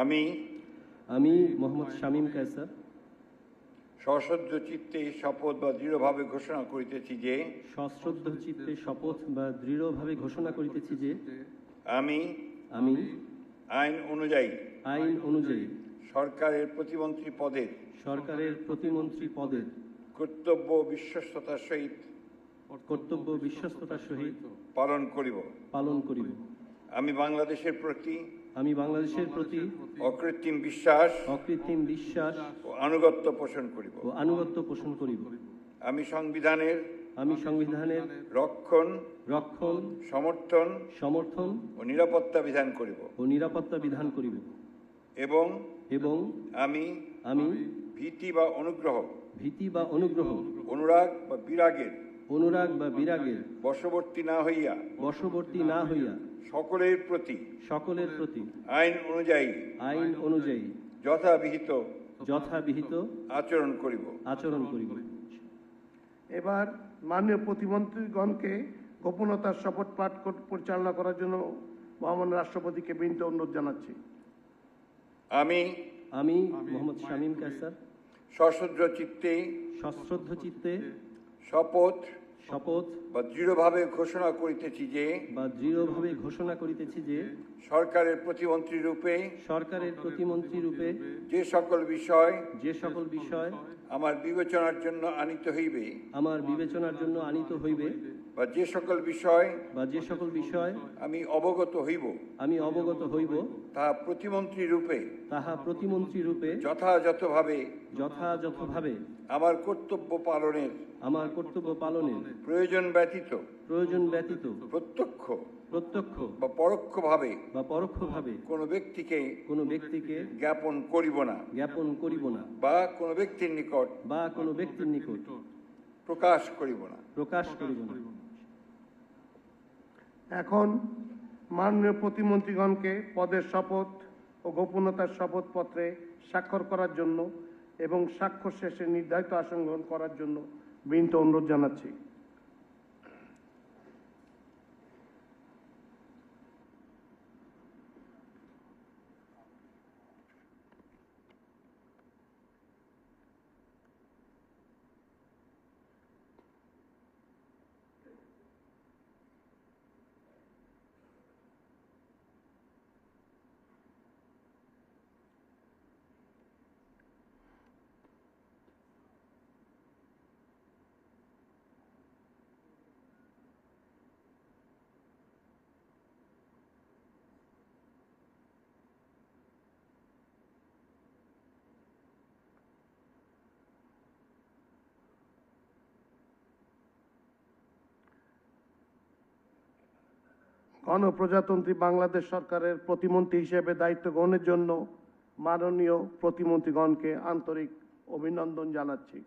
আমি আমি মোহাম্মদ শামীম কায়সার সশ্রদ্ধ চিত্তে শপথ বা দৃঢ়ভাবে ঘোষণা করিতেছি যে সশ্রদ্ধ চিত্তে শপথ বা দৃঢ়ভাবে ঘোষণা করিতেছি যে আমি আমি আইন অনুযায়ী সরকারের প্রতিমন্ত্রী পদের কর্তব্য বিশ্বস্ততার সহিত পালন করিব। আমি বাংলাদেশের প্রতি অকৃত্রিম বিশ্বাস ও আনুগত্য পোষণ করিব। আমি সংবিধানের রক্ষণ সমর্থন ও নিরাপত্তা বিধান করিব এবং আমি ভীতি বা অনুগ্রহ অনুরাগ বা বিরাগের বশবর্তী না হইয়া সকলের প্রতি আইন অনুযায়ী যথাবিহিত আচরণ করিব। এবার মাননীয় প্রতিমন্ত্রীগণকে গোপনতার শপথ পাঠ পরিচালনা করার জন্য মহামান্য রাষ্ট্রপতিকে বিনীত অনুরোধ জানাচ্ছি। আমি মোহাম্মদ শামীম কায়সার সশ্রদ্ধ চিত্তে শপথ বা দৃঢ়ভাবে ঘোষণা করিতেছি যে সরকারের প্রতিমন্ত্রী রূপে যে সকল বিষয় আমার বিবেচনার জন্য আনিত হইবে বা যে সকল বিষয় আমি অবগত হইব তাহা প্রতিমন্ত্রী রূপে যথাযথভাবে আমার কর্তব্য পালনের প্রয়োজন ব্যতীত প্রত্যক্ষ বা পরোক্ষভাবে কোনো ব্যক্তিকে জ্ঞাপন করিব না বা কোনো ব্যক্তির নিকট প্রকাশ করিব না। এখন মাননীয় প্রতিমন্ত্রীগণকে পদের শপথ ও গোপনতার শপথপত্রে স্বাক্ষর করার জন্য এবং স্বাক্ষর শেষে নির্ধারিত আসন গ্রহণ করার জন্য বিনীত অনুরোধ জানাচ্ছি। গণপ্রজাতন্ত্রী বাংলাদেশ সরকারের প্রতিমন্ত্রী হিসেবে দায়িত্ব গ্রহণের জন্য মাননীয় প্রতিমন্ত্রীগণকে আন্তরিক অভিনন্দন জানাচ্ছি।